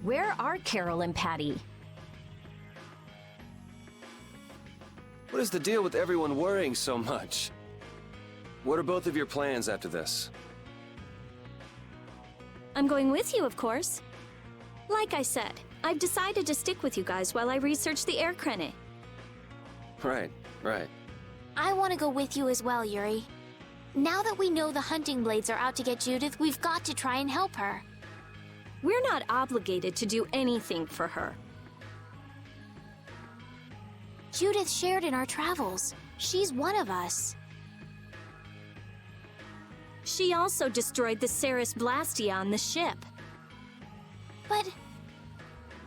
where are Carol and Patty? What is the deal with everyone worrying so much? What are both of your plans after this? I'm going with you, of course. Like I said, I've decided to stick with you guys while I research the air crennet. Right. I want to go with you as well, Yuri. Now that we know the hunting blades are out to get Judith, we've got to try and help her. We're not obligated to do anything for her. Judith shared in our travels. She's one of us. She also destroyed the blastia on the ship. But...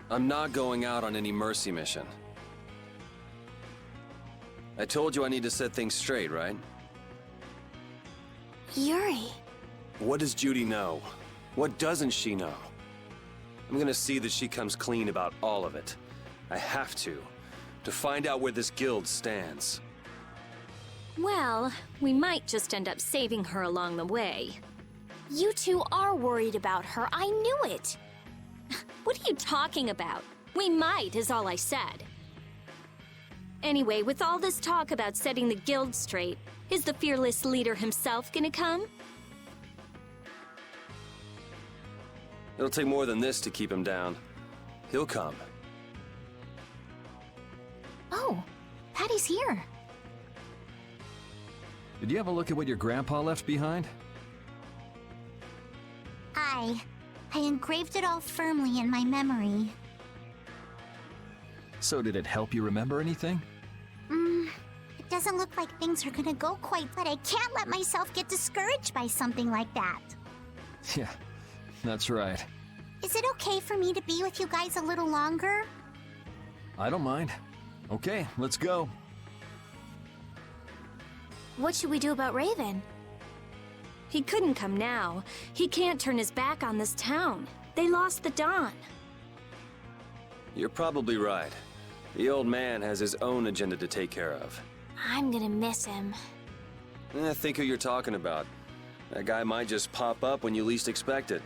I'm not going out on any mercy mission. I told you I need to set things straight, right? Yuri... What does Judy know? What doesn't she know? I'm gonna see that she comes clean about all of it. I have to find out where this guild stands. Well, we might just end up saving her along the way. You two are worried about her. I knew it. What are you talking about? We might, is all I said. Anyway, with all this talk about setting the guild straight, is the fearless leader himself gonna come? It'll take more than this to keep him down. He'll come. Oh, Patty's here. Did you have a look at what your grandpa left behind? I engraved it all firmly in my memory. So did it help you remember anything? It doesn't look like things are gonna go quite, but I can't let myself get discouraged by something like that. Yeah, that's right. Is it okay for me to be with you guys a little longer? I don't mind. Okay, let's go. What should we do about Raven? He couldn't come now. He can't turn his back on this town. They lost the Dawn. You're probably right. The old man has his own agenda to take care of. I'm gonna miss him. Think who you're talking about. That guy might just pop up when you least expect it.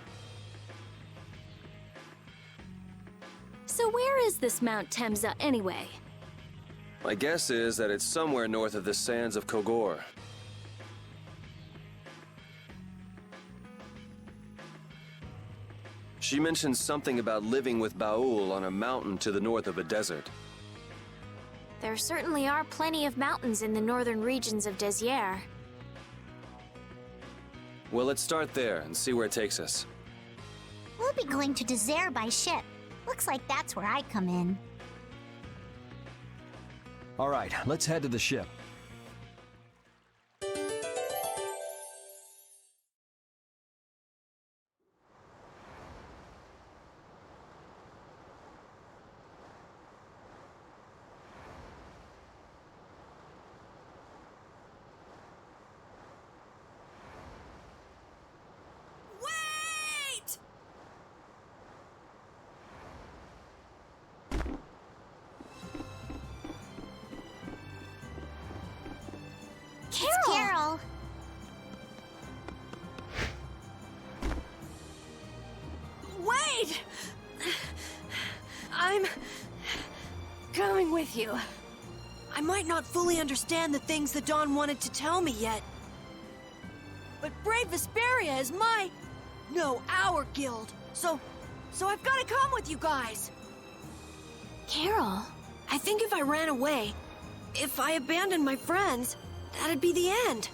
So where is this Mount Temzа anyway? My guess is that it's somewhere north of the sands of Kogor. She mentioned something about living with Baul on a mountain to the north of a desert. There certainly are plenty of mountains in the northern regions of Desier. Well, let's start there and see where it takes us. We'll be going to Désert by ship. Looks like that's where I come in. All right, let's head to the ship. Carol! Wait! I'm coming with you. I might not fully understand the things the Dawn wanted to tell me yet. But Brave Vesperia is our guild. So I've got to come with you guys. Carol? I think if I ran away, if I abandoned my friends, that'd be the end.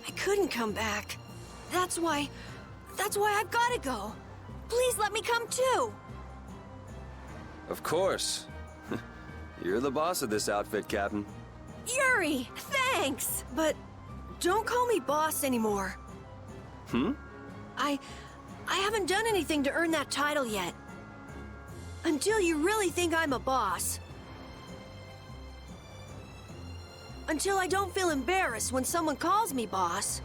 I couldn't come back. That's why I've gotta go. Please let me come too. Of course. You're the boss of this outfit, Captain. Yuri, thanks! But don't call me boss anymore. I haven't done anything to earn that title yet. Until you really think I'm a boss. Until I don't feel embarrassed when someone calls me boss.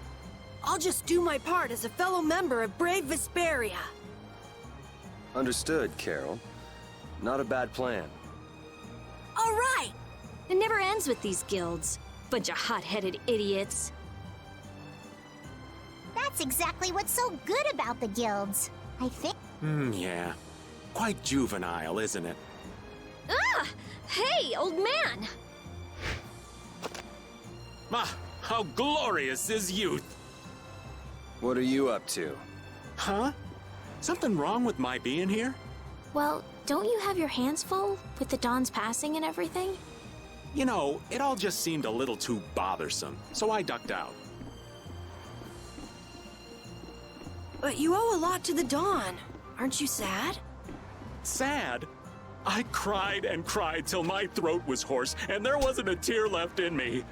I'll just do my part as a fellow member of Brave Vesperia. Understood, Carol. Not a bad plan. All right! It never ends with these guilds. Bunch of hot-headed idiots. That's exactly what's so good about the guilds. I think... Yeah. quite juvenile, isn't it? Ah! Hey, old man! Ah, how glorious is youth! What are you up to? Huh? Something wrong with my being here? Well, don't you have your hands full with the Dawn's passing and everything? You know, it all just seemed a little too bothersome, so I ducked out. But you owe a lot to the Dawn. Aren't you sad? Sad? I cried and cried till my throat was hoarse, and there wasn't a tear left in me.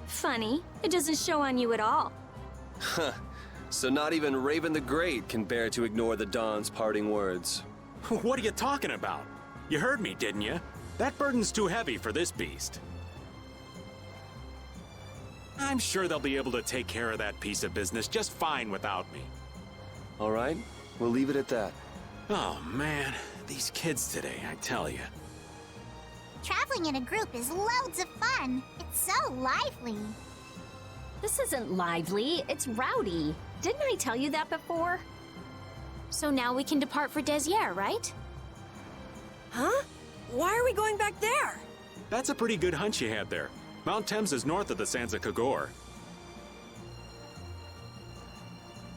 Funny, it doesn't show on you at all. Huh. So not even Raven the Great can bear to ignore the Dawn's parting words. What are you talking about? You heard me, didn't you? That burden's too heavy for this beast. I'm sure they'll be able to take care of that piece of business just fine without me. All right, we'll leave it at that. Oh man, these kids today, I tell you. Traveling in a group is loads of fun. It's so lively. This isn't lively, it's rowdy. Didn't I tell you that before? So now we can depart for Desier, right? Huh? Why are we going back there? That's a pretty good hunch you had there. Mount Temza is north of the Sansa Kagor.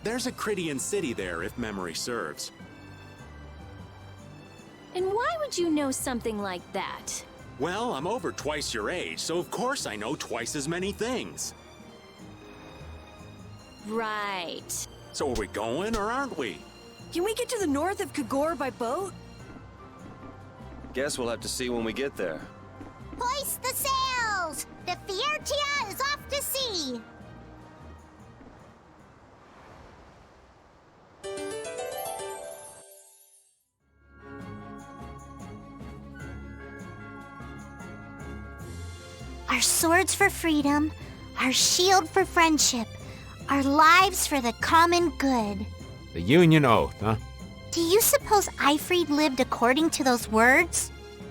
There's a Crydian city there, if memory serves. And why would you know something like that? Well, I'm over twice your age, so of course I know twice as many things. Right. So are we going, or aren't we? Can we get to the north of Kagor by boat? Guess we'll have to see when we get there. Hoist the sails! The Fiertia is off to sea! Our swords for freedom, our shield for friendship, our lives for the common good. The Union Oath, huh? Do you suppose Eifried lived according to those words?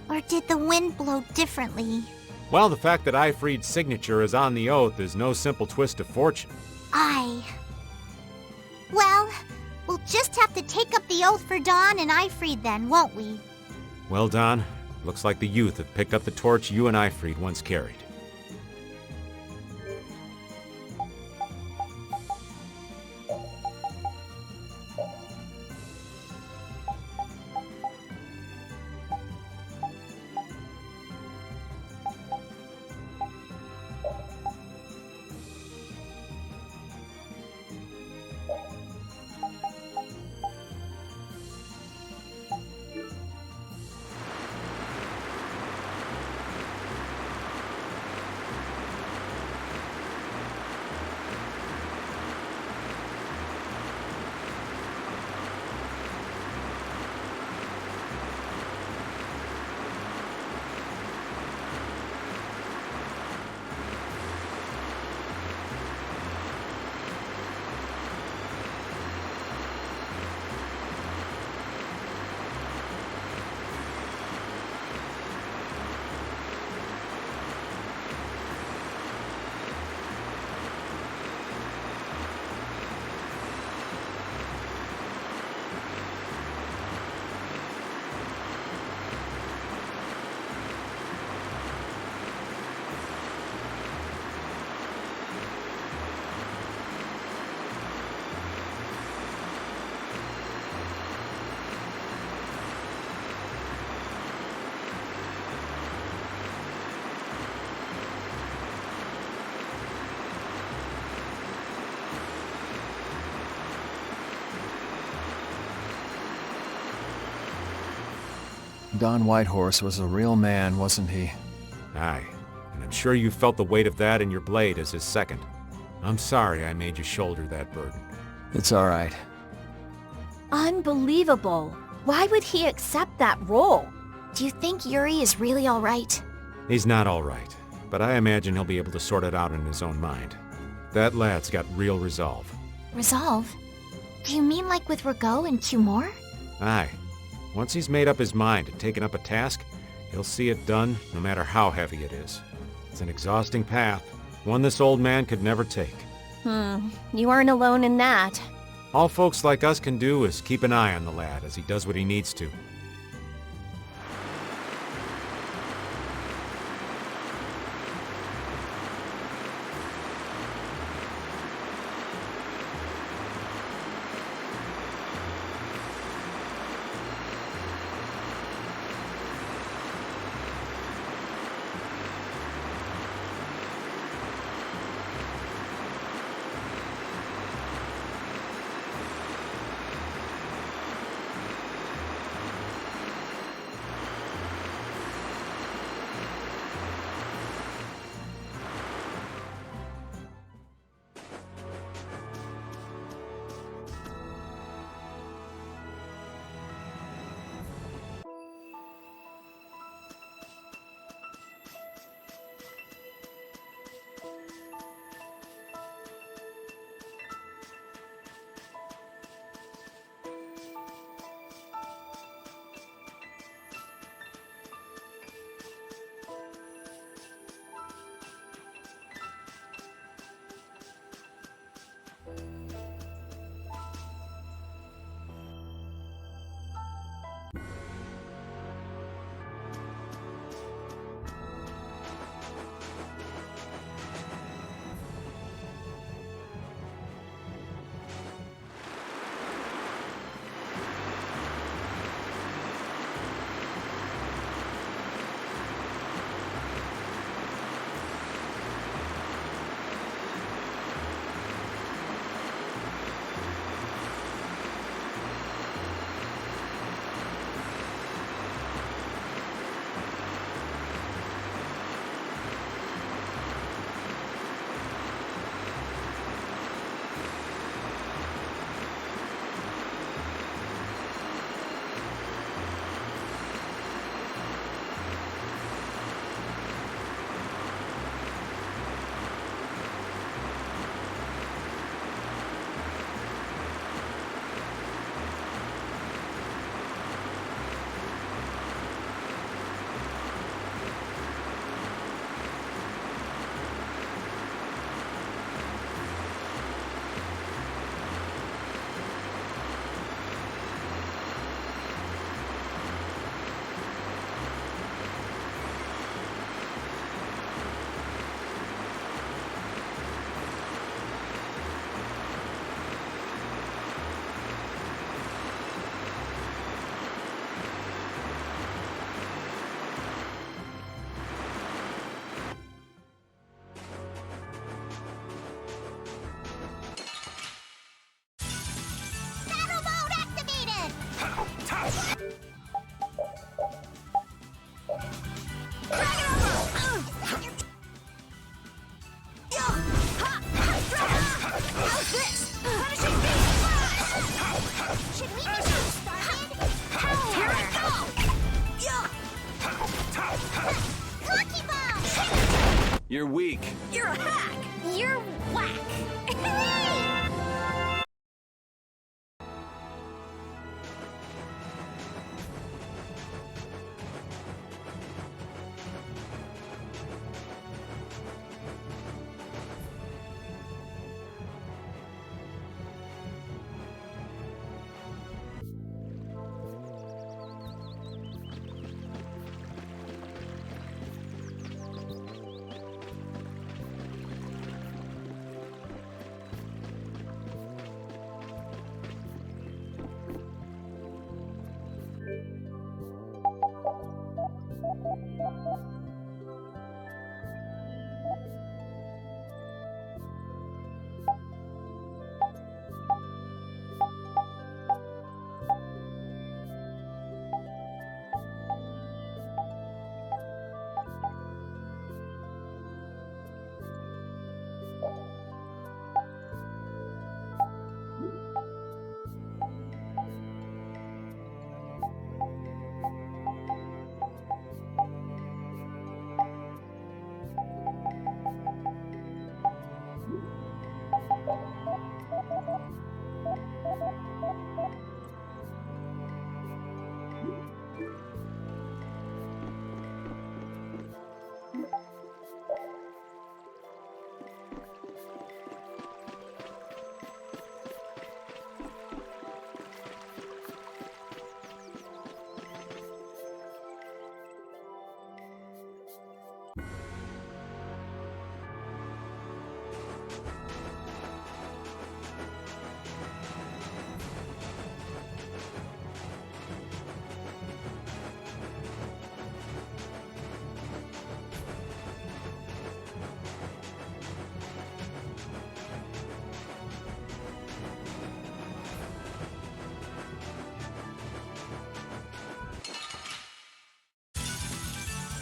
Or did the wind blow differently? Well, the fact that Eifried's signature is on the oath is no simple twist of fortune. Well, we'll just have to take up the oath for Dawn and Eifried then, won't we? Well, Don, looks like the youth have picked up the torch you and Eifried once carried. Don Whitehorse was a real man, wasn't he? Aye, and I'm sure you felt the weight of that in your blade as his second. I'm sorry I made you shoulder that burden. It's all right. Unbelievable. Why would he accept that role? Do you think Yuri is really all right? He's not all right, but I imagine he'll be able to sort it out in his own mind. That lad's got real resolve. Resolve? Do you mean like with Rago and Cumore? Aye. Once he's made up his mind and taken up a task, he'll see it done no matter how heavy it is. It's an exhausting path, one this old man could never take. You aren't alone in that. All folks like us can do is keep an eye on the lad as he does what he needs to. You're weak. You're a hack! You're whack.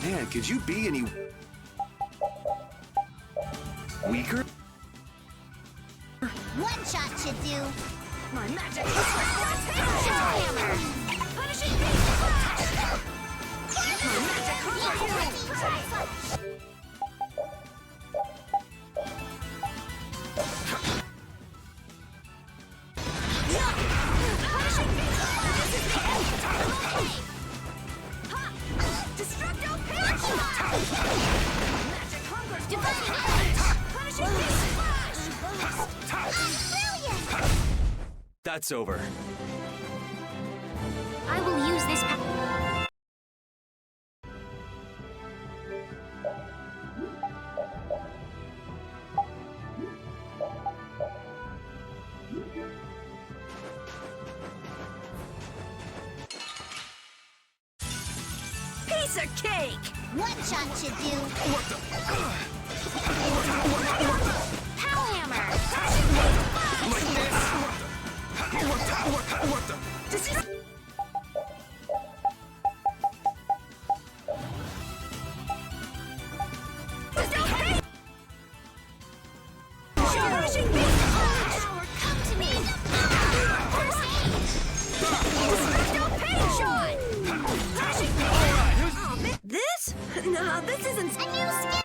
Man, could you be any weaker? One shot should do. My magic is hammer! Punishing beam flash! My magic conquers you! Punishing beam flash! This is the end! Destructo pinch! Magic conquers divine edge! Punishing beam flash! Brilliant! That's over. I will use this Piece of cake! One shot should do. power hammer. Punishing beam flash! Come to me. Destructo pain shot! Punishing beam! This? No, this isn't. A new skill.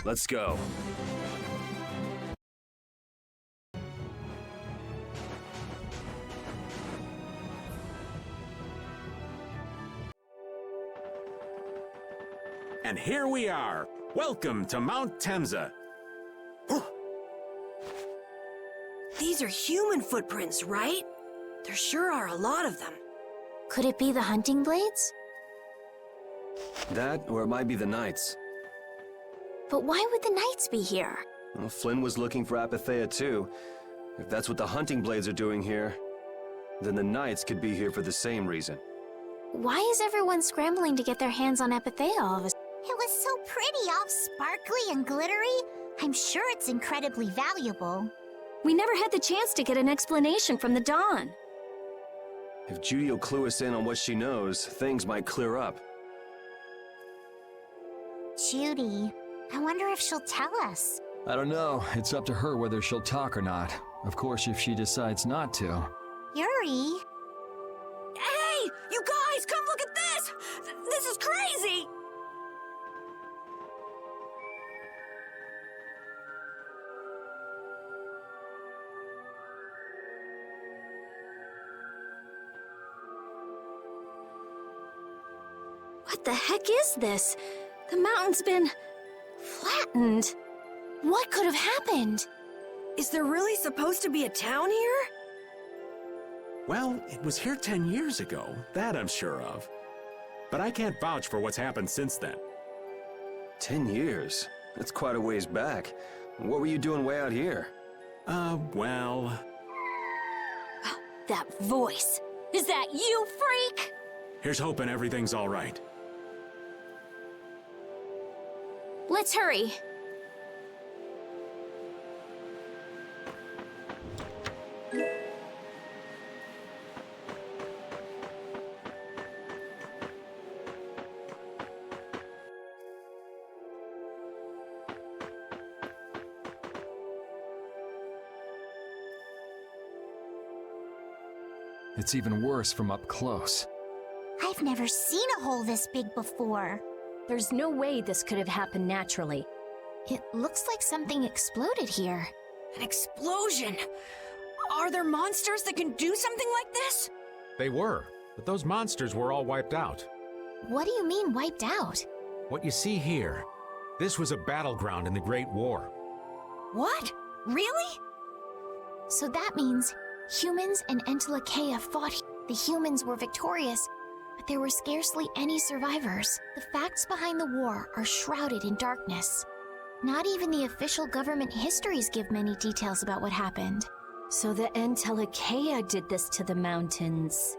Let's go. And here we are. Welcome to Mount Temzа. These are human footprints, right? There sure are a lot of them. Could it be the hunting blades? That, or it might be the Knights. But why would the knights be here? Well, Flynn was looking for Apatheia too. If that's what the hunting blades are doing here, then the Knights could be here for the same reason. Why is everyone scrambling to get their hands on Apatheia all of a sudden? It was so pretty, all sparkly and glittery. I'm sure it's incredibly valuable. We never had the chance to get an explanation from the Dawn. If Judy will clue us in on what she knows, things might clear up. Judy, I wonder if she'll tell us. I don't know. It's up to her whether she'll talk or not. Of course, if she decides not to. Yuri? Hey! You guys, come look at this! This is crazy! What the heck is this? The mountain's been flattened. What could have happened? Is there really supposed to be a town here? Well, it was here 10 years ago. That I'm sure of. But I can't vouch for what's happened since then. 10 years? That's quite a ways back. What were you doing way out here? Well... That voice. Is that you, freak? Here's hoping everything's all right. Let's hurry. It's even worse from up close. I've never seen a hole this big before. There's no way this could have happened naturally. It looks like something exploded here. An explosion! Are there monsters that can do something like this? They were, but those monsters were all wiped out. What do you mean, wiped out? What you see here, this was a battleground in the Great War. What? Really? So that means humans and Entelekea fought. The humans were victorious, but there were scarcely any survivors. The facts behind the war are shrouded in darkness. Not even the official government histories give many details about what happened. So the Entelekea did this to the mountains.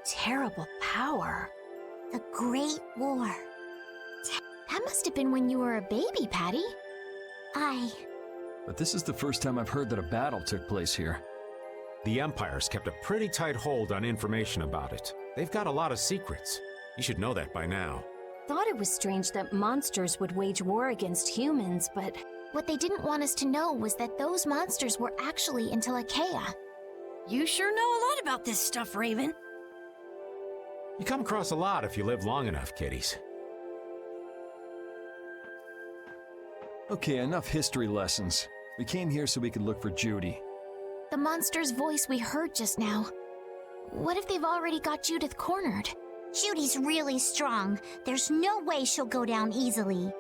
Terrible power. The Great War. That must have been when you were a baby, Patty. But this is the first time I've heard that a battle took place here. The Empire's kept a pretty tight hold on information about it. They've got a lot of secrets. You should know that by now. Thought it was strange that monsters would wage war against humans, but What they didn't want us to know was that those monsters were actually Entelekea. You sure know a lot about this stuff, Raven. You come across a lot if you live long enough, kiddies. Okay, enough history lessons. We came here so we could look for Judy. The monster's voice we heard just now. What if they've already got Judith cornered? Judy's really strong. There's no way she'll go down easily.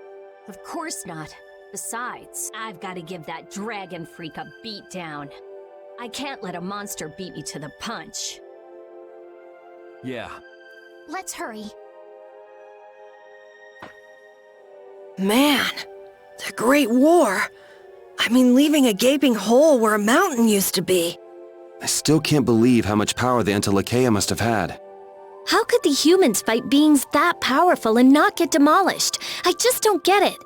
of course not. Besides, I've got to give that dragon freak a beat down. I can't let a monster beat me to the punch. Yeah. Let's hurry. Man, the Great War. I mean, leaving a gaping hole where a mountain used to be. I still can't believe how much power the Entelekea must have had. How could the humans fight beings that powerful and not get demolished? I just don't get it.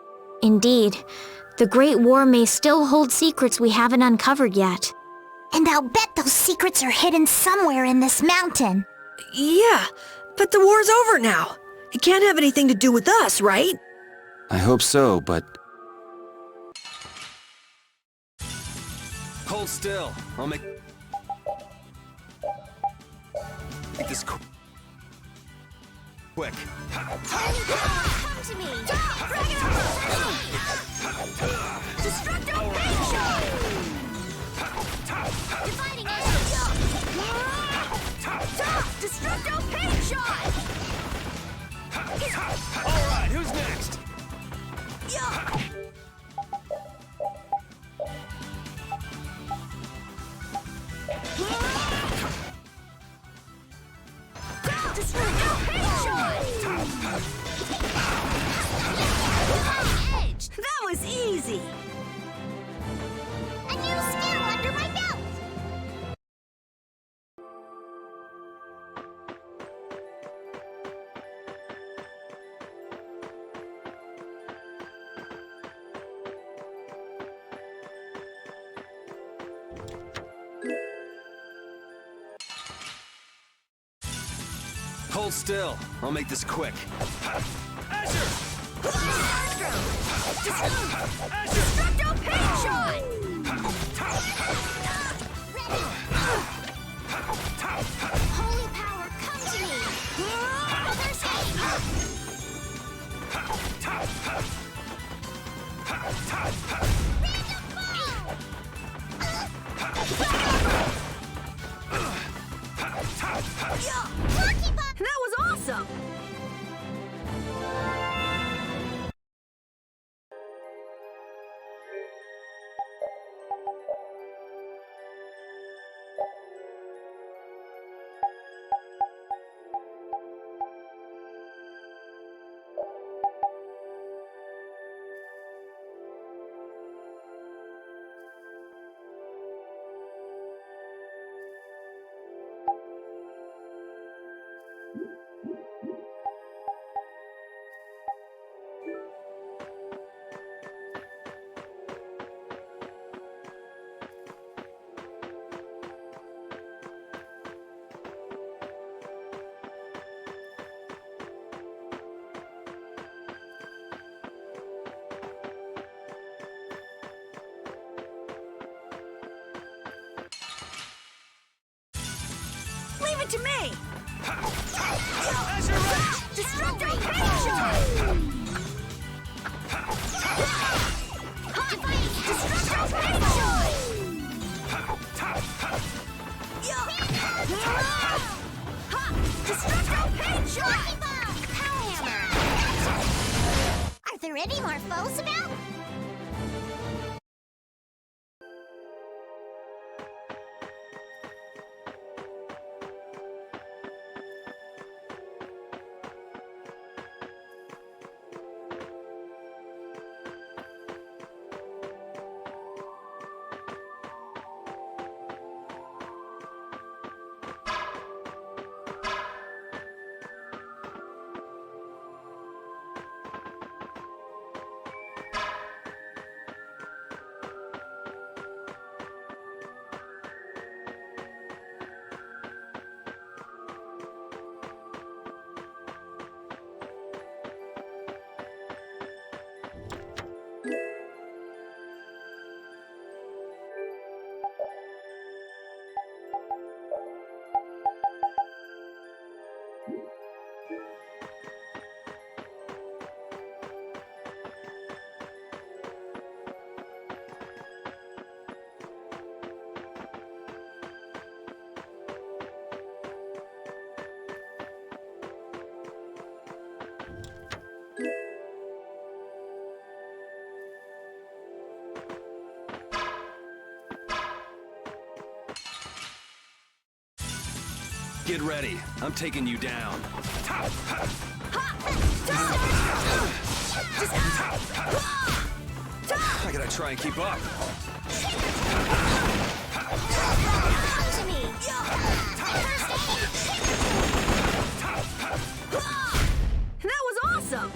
Indeed. The Great War may still hold secrets we haven't uncovered yet. And I'll bet those secrets are hidden somewhere in this mountain. Yeah, but the war's over now. It can't have anything to do with us, right? I hope so, but... Hold still. I'll make this quick. Come to me! Bring it on! All right, who's next? That was easy! A new skill under my belt! Hold still. I'll make this quick. Azure! Destructo Pain Shot! Holy power, come to me! Mother's That was awesome! Leave it to me! Destructo Pain Shot! Destructo Pain Shot! Destructo Pain Shot! Power hammer! Are there any more foes about? Get ready. I'm taking you down. I gotta try and keep up. Come to me! That was awesome!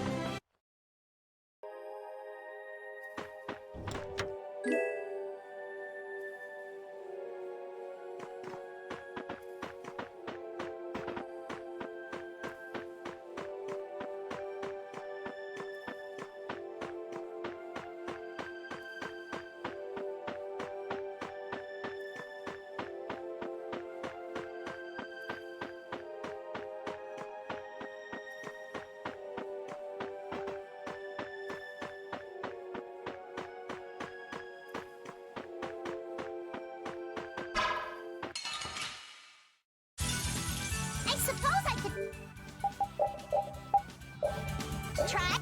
Try.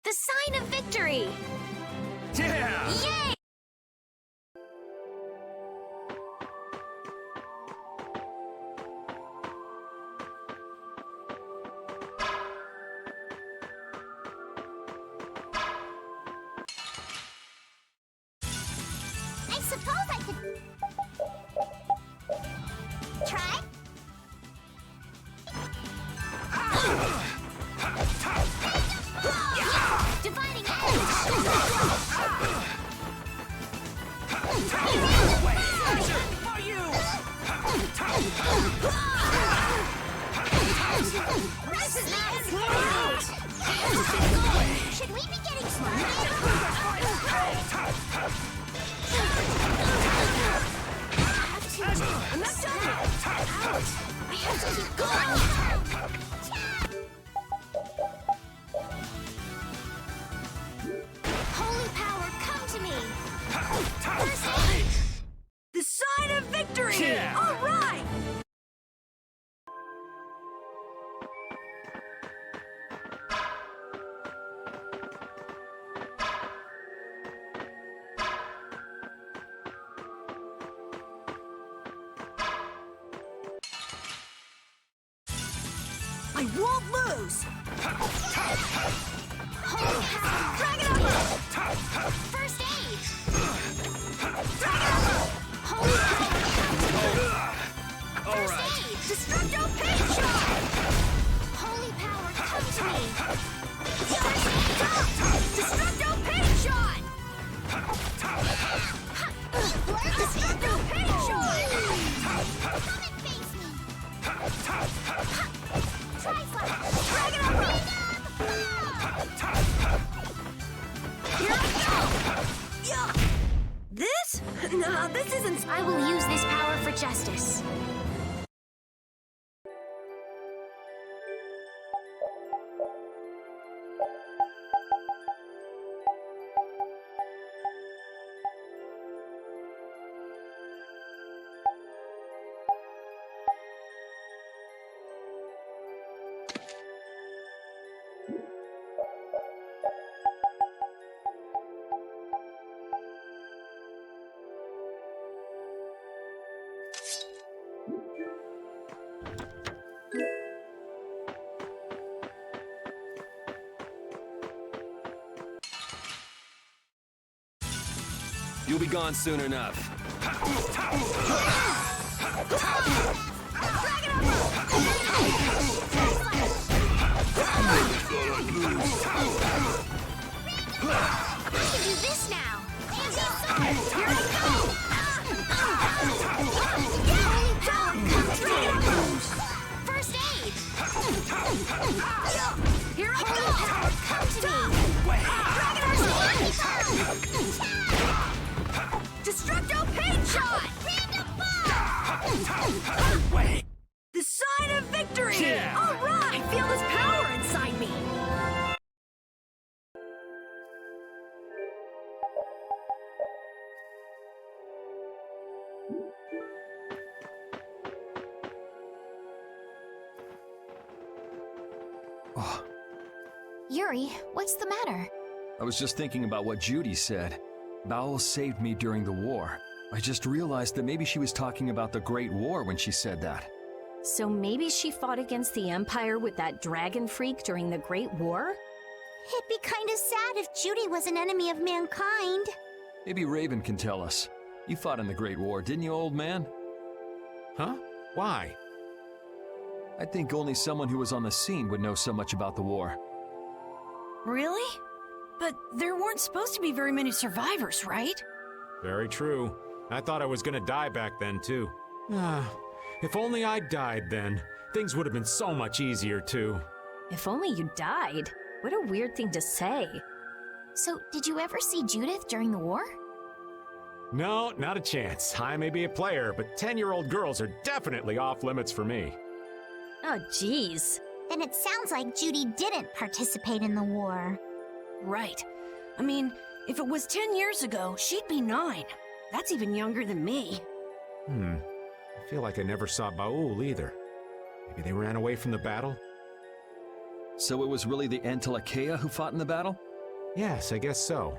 The sign of victory! Yeah! Yay! I suppose I could try. Dividing Should we be getting started? I'm not done! Ouch! I have to keep going! Holy power, come to me! First aid! The sign of victory! Yeah. All right! I won't lose! Holy power! Drag it over! First aid! Holy power, come to me! First aid! Destructo pain shot! Holy power, come to me! First aid! Destructo pain shot! Destructo pain shot! Come and face me. Try slap. Drag it over! Here I go! Yeah. This? Nah, this isn't... I will use this power for justice. You'll be gone soon enough. I can do this now! Here I go! Holy power, come to me! First aid! Here I go! Power, come to me! Destructo pain shot! Wait! The sign of victory! Yeah. All right! I feel this power inside me! Oh, Yuri, what's the matter? I was just thinking about what Judy said. Bowel saved me during the war. I just realized that maybe she was talking about the Great War when she said that. So maybe she fought against the Empire with that dragon freak during the Great War? It'd be kind of sad if Judy was an enemy of mankind. Maybe Raven can tell us. You fought in the Great War, didn't you, old man? Huh? Why? I think only someone who was on the scene would know so much about the war. Really? But there weren't supposed to be very many survivors, right? Very true. I thought I was gonna die back then, too. If only I'd died then. Things would have been so much easier, too. If only you died. What a weird thing to say. So, did you ever see Judith during the war? No, not a chance. I may be a player, but 10-year-old girls are definitely off limits for me. Oh, jeez. Then it sounds like Judy didn't participate in the war. Right. I mean, if it was 10 years ago, she'd be 9. That's even younger than me. I feel like I never saw Baul either. Maybe they ran away from the battle? So it was really the Antilocheia who fought in the battle? Yes, I guess so.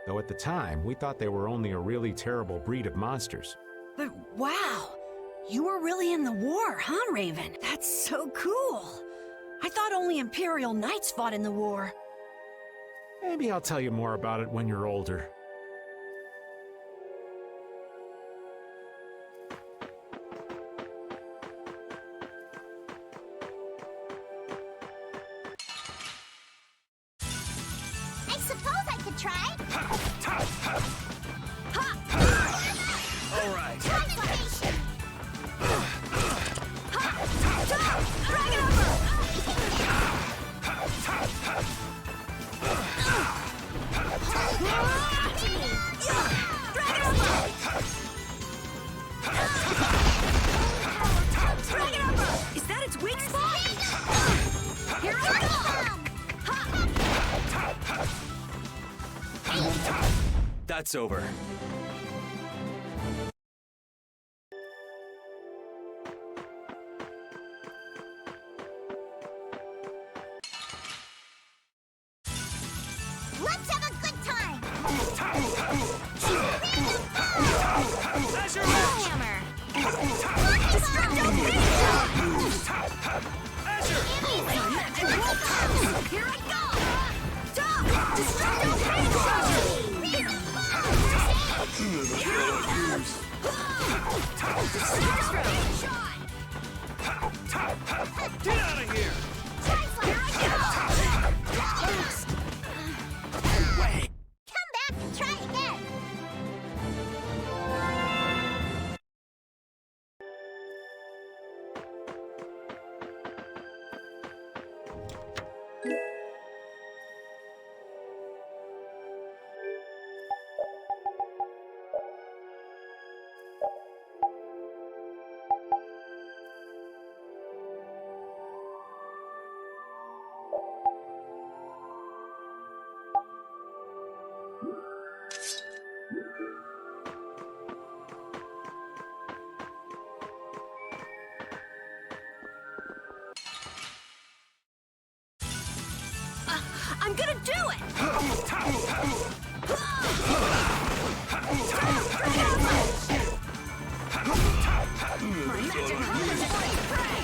Though at the time, we thought they were only a really terrible breed of monsters. But wow! You were really in the war, huh, Raven? That's so cool! I thought only Imperial Knights fought in the war. Maybe I'll tell you more about it when you're older. I suppose I could try. All right. Transformation! Is that its weak spot? Here I come! That's over. Let's have a good time! Hammer! Here I go! Stop! Destructo Get out of here! Come back and try again! I'm gonna do it! My magic hammer is going to prey!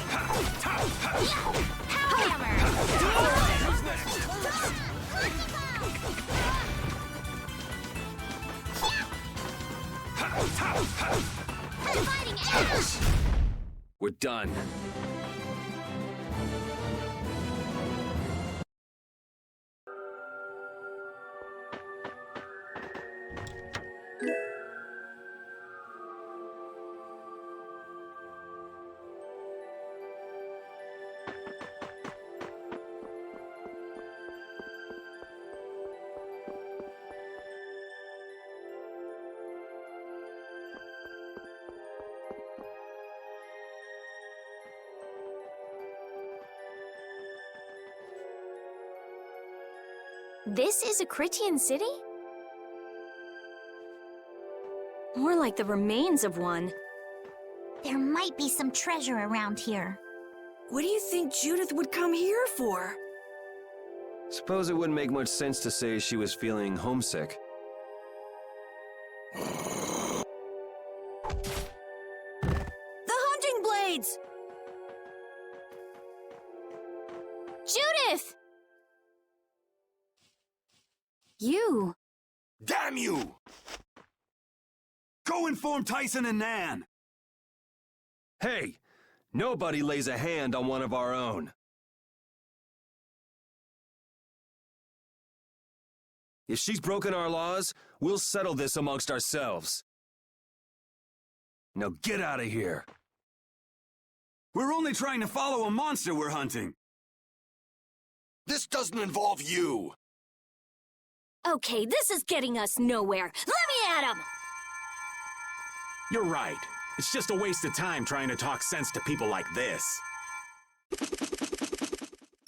Fighting edge! We're done. This is a Critian city? More like the remains of one. There might be some treasure around here. What do you think Judith would come here for? Suppose it wouldn't make much sense to say she was feeling homesick. The hunting blades! Judith! You. Damn you! Go inform Tyson and Nan! Hey! Nobody lays a hand on one of our own. If she's broken our laws, we'll settle this amongst ourselves. Now get out of here. We're only trying to follow a monster we're hunting. This doesn't involve you. Okay, this is getting us nowhere. Let me at him! You're right. It's just a waste of time trying to talk sense to people like this.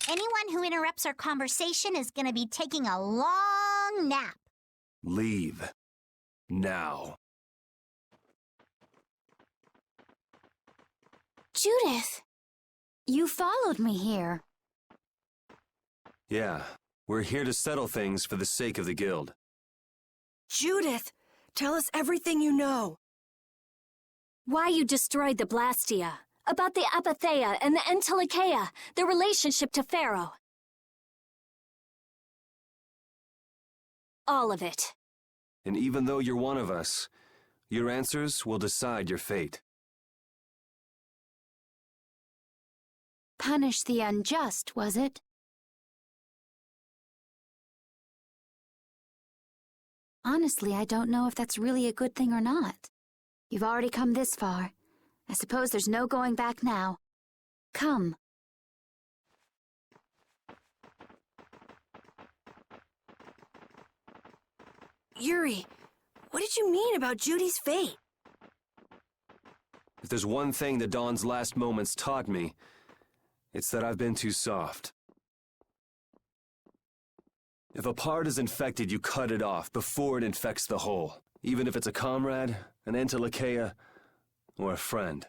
Anyone who interrupts our conversation is gonna be taking a long nap. Leave. Now. Judith, you followed me here. Yeah, we're here to settle things for the sake of the guild. Judith, tell us everything you know. Why you destroyed the blastia, about the apatheia and the entelikeia, their relationship to Pharaoh. All of it. And even though you're one of us, your answers will decide your fate. Punish the unjust, was it? Honestly, I don't know if that's really a good thing or not. You've already come this far. I suppose there's no going back now. Come. Yuri, what did you mean about Judy's fate? If there's one thing that Dawn's last moments taught me, it's that I've been too soft. If a part is infected, you cut it off before it infects the whole. Even if it's a comrade, an entelikeia, or a friend.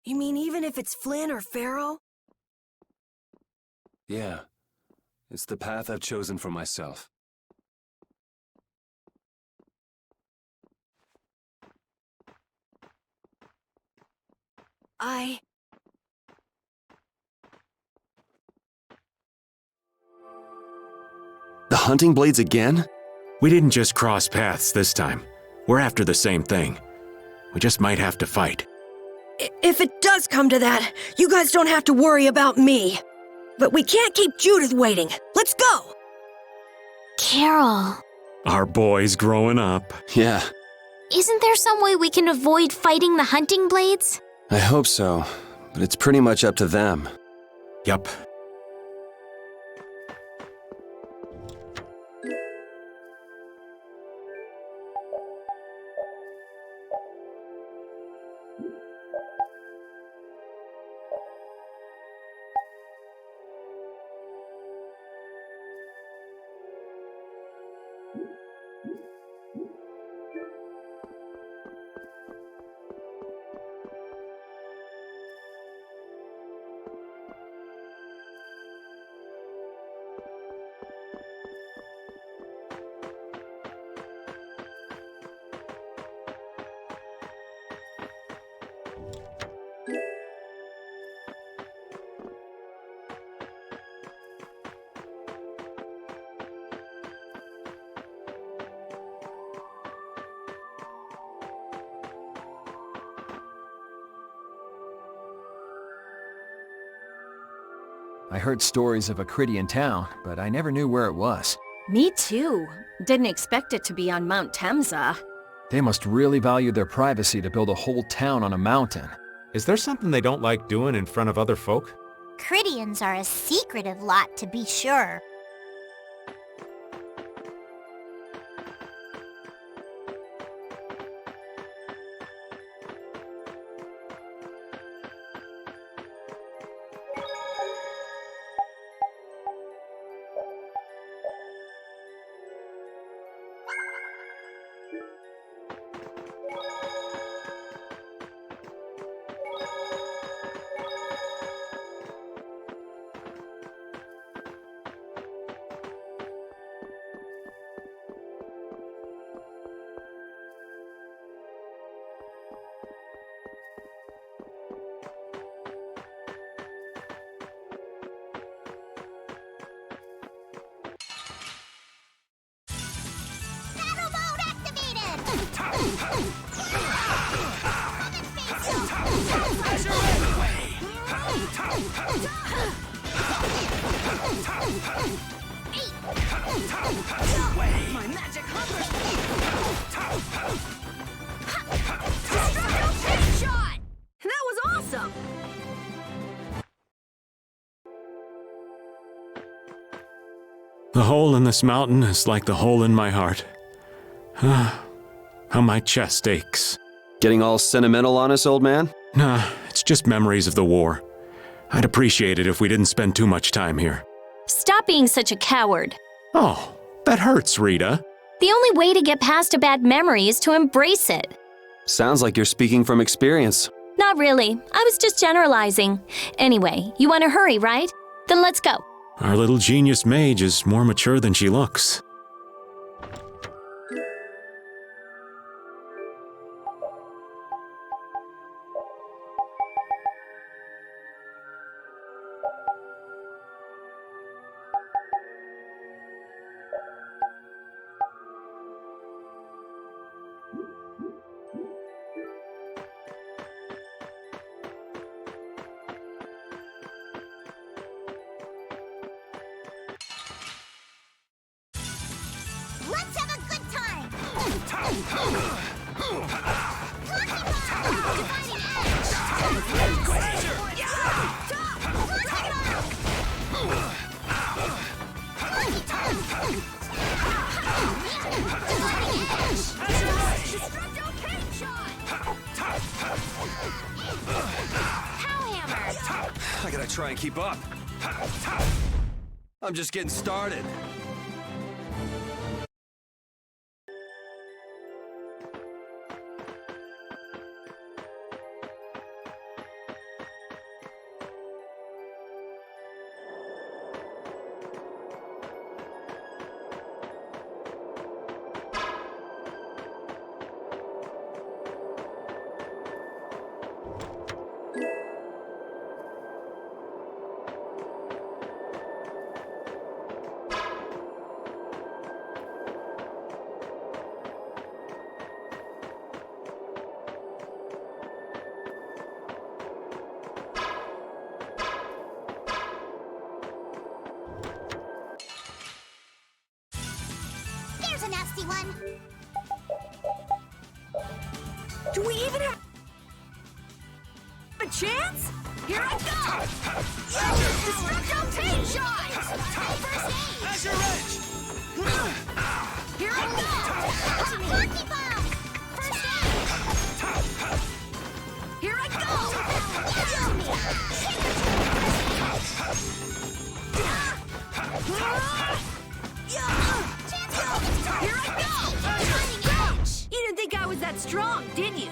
You mean even if it's Flynn or Pharaoh? Yeah. It's the path I've chosen for myself. The hunting blades again? We didn't just cross paths this time. We're after the same thing. We just might have to fight. If it does come to that, you guys don't have to worry about me. But we can't keep Judith waiting. Let's go! Carol. Our boy's growing up. Yeah, Isn't there some way we can avoid fighting the hunting blades? I hope so, but it's pretty much up to them. Yup. I heard stories of a Cridian town, but I never knew where it was. Me too. Didn't expect it to be on Mount Temza. They must really value their privacy to build a whole town on a mountain. Is there something they don't like doing in front of other folk? Cridians are a secretive lot, to be sure. Battle mode activated! My magic Destructive shot! That was awesome! The hole in this mountain is like the hole in my heart. How my chest aches. Getting all sentimental on us, old man? Nah, it's just memories of the war. I'd appreciate it if we didn't spend too much time here. Stop being such a coward. Oh, that hurts, Rita. The only way to get past a bad memory is to embrace it. Sounds like you're speaking from experience. Not really. I was just generalizing. Anyway, you want to hurry, right? Then let's go. Our little genius mage is more mature than she looks. Let's have a good time! I gotta try and keep up. I'm just getting started. There's a nasty one! Do we even have a chance? Here I go! Destructo Pain Shot! First aid! As your edge! Here I go! Monkey Bomb! First aid! Here I go! Here I go! You didn't think I was that strong, did you?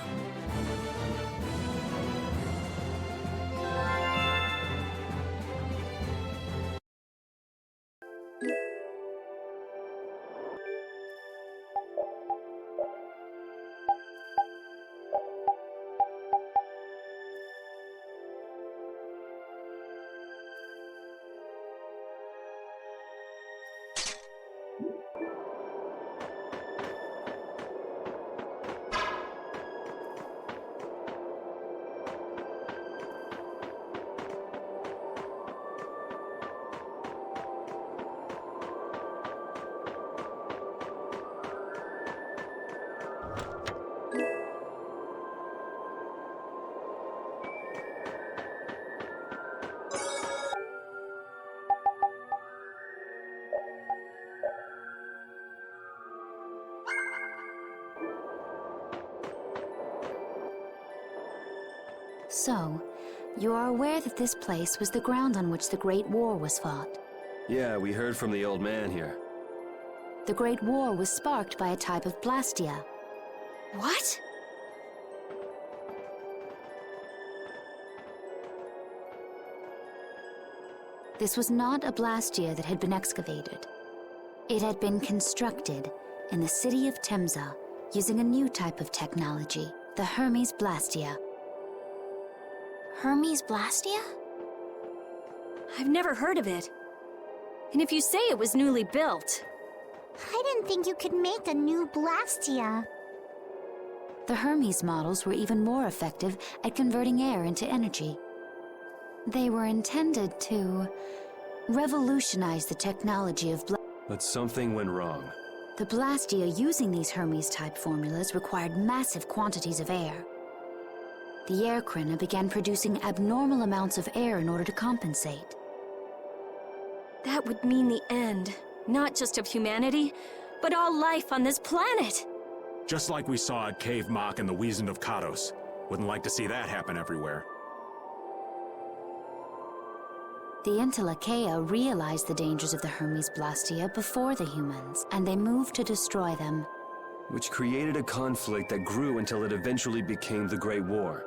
So, you are aware that this place was the ground on which the Great War was fought. Yeah, we heard from the old man here. The Great War was sparked by a type of blastia. What? This was not a blastia that had been excavated. It had been constructed in the city of Temza using a new type of technology, the Hermes blastia. Hermes blastia? I've never heard of it. And if you say it was newly built... I didn't think you could make a new blastia. The Hermes models were even more effective at converting air into energy. They were intended to revolutionize the technology of But something went wrong. The blastia using these Hermes-type formulas required massive quantities of air. The airkrina began producing abnormal amounts of air in order to compensate. That would mean the end. Not just of humanity, but all life on this planet. Just like we saw at Cave Mach and the Wiesen of Kados. Wouldn't like to see that happen everywhere. The Entelecheia realized the dangers of the Hermes Blastia before the humans, and they moved to destroy them. Which created a conflict that grew until it eventually became the Great War.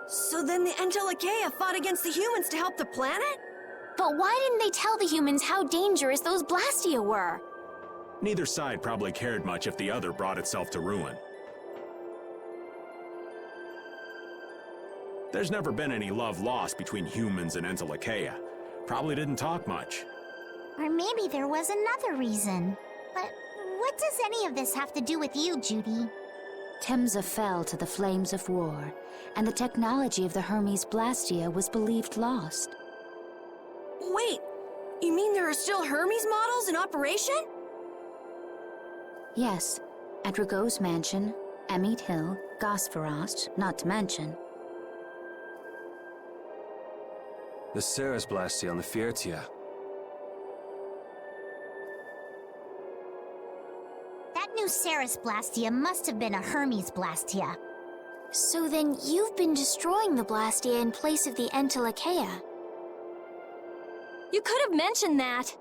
So then the Entelecheia fought against the humans to help the planet? But why didn't they tell the humans how dangerous those Blastia were? Neither side probably cared much if the other brought itself to ruin. There's never been any love lost between humans and Entelecheia. Probably didn't talk much. Or maybe there was another reason. But what does any of this have to do with you, Judy? Temzа fell to the flames of war, and the technology of the Hermes Blastia was believed lost. Wait, you mean there are still Hermes models in operation? Yes, at Ragot's mansion, Amit Hill, Gosferost, not to mention. The Ceres Blastia on the Fiertia. That new Ceres Blastia must have been a Hermes Blastia. So then you've been destroying the Blastia in place of the Entelecheia. You could have mentioned that.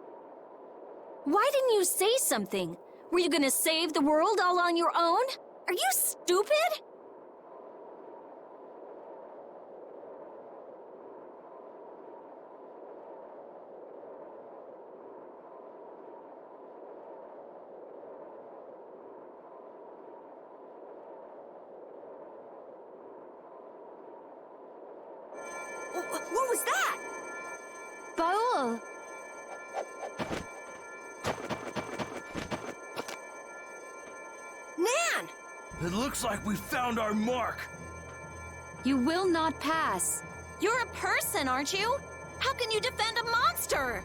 Why didn't you say something? Were you gonna save the world all on your own? Are you stupid? What was that? Baul! Nan! It looks like we found our mark. You will not pass. You're a person, aren't you? How can you defend a monster?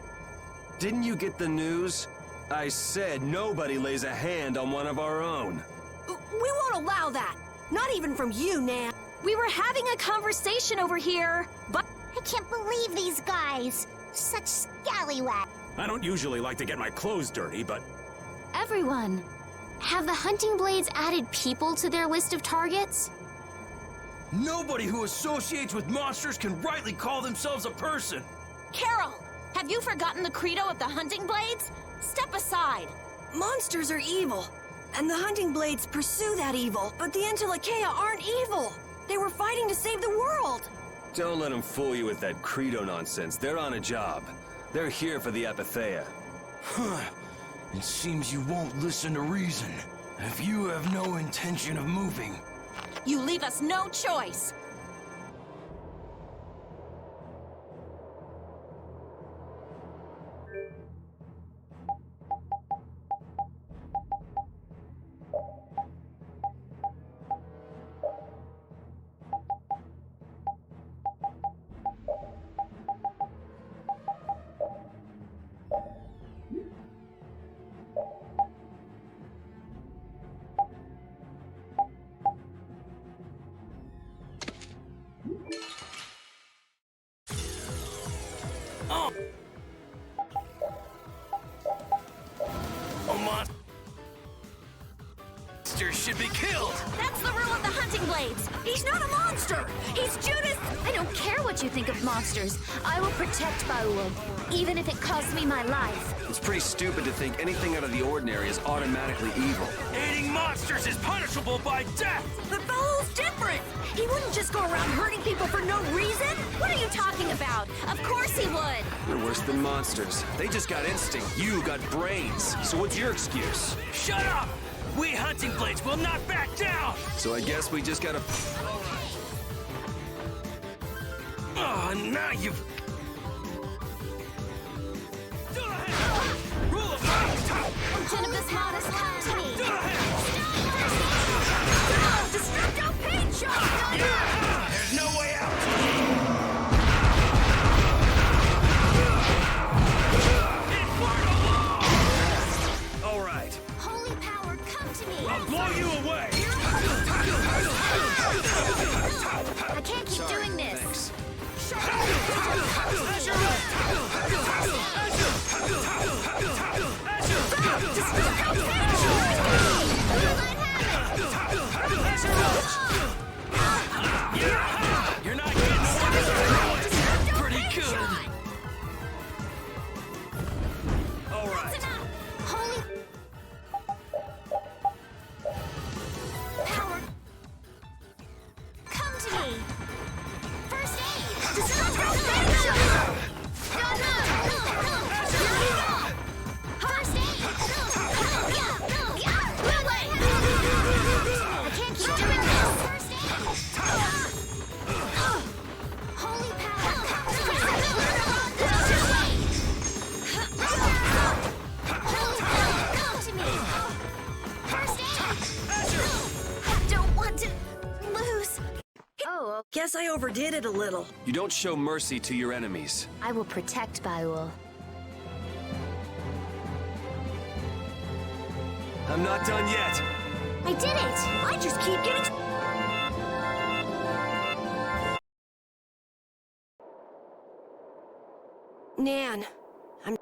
Didn't you get the news? I said nobody lays a hand on one of our own. We won't allow that. Not even from you, Nan. We were having a conversation over here, but... I can't believe these guys. Such scallywags. I don't usually like to get my clothes dirty, but... Everyone, have the hunting blades added people to their list of targets? Nobody who associates with monsters can rightly call themselves a person. Carol, have you forgotten the credo of the hunting blades? Step aside. Monsters are evil, and the hunting blades pursue that evil, but the Entelecheia aren't evil. They were fighting to save the world. Don't let them fool you with that credo nonsense. They're on a job. They're here for the Apatheia. It seems you won't listen to reason. If you have no intention of moving... You leave us no choice. Should be killed! That's the rule of the hunting blades. He's not a monster! He's Judas! I don't care what you think of monsters. I will protect Baul, even if it costs me my life. It's pretty stupid to think anything out of the ordinary is automatically evil. Aiding monsters is punishable by death! But Baul's different! He wouldn't just go around hurting people for no reason! What are you talking about? Of course he would. You're worse than monsters. They just got instinct. You got brains. So what's your excuse? Shut up! We hunting blades will not back down! So I guess we just gotta... Oh, now you've... Rule of Origin of this modest come to me. Destructo paint shot! There's no way out! All right. Holy power, come to me. I'll blow you away! I can't keep doing this. Thanks. Guess I overdid it a little. You don't show mercy to your enemies. I will protect Baul. I'm not done yet. I did it! I just keep getting... Nan, I'm...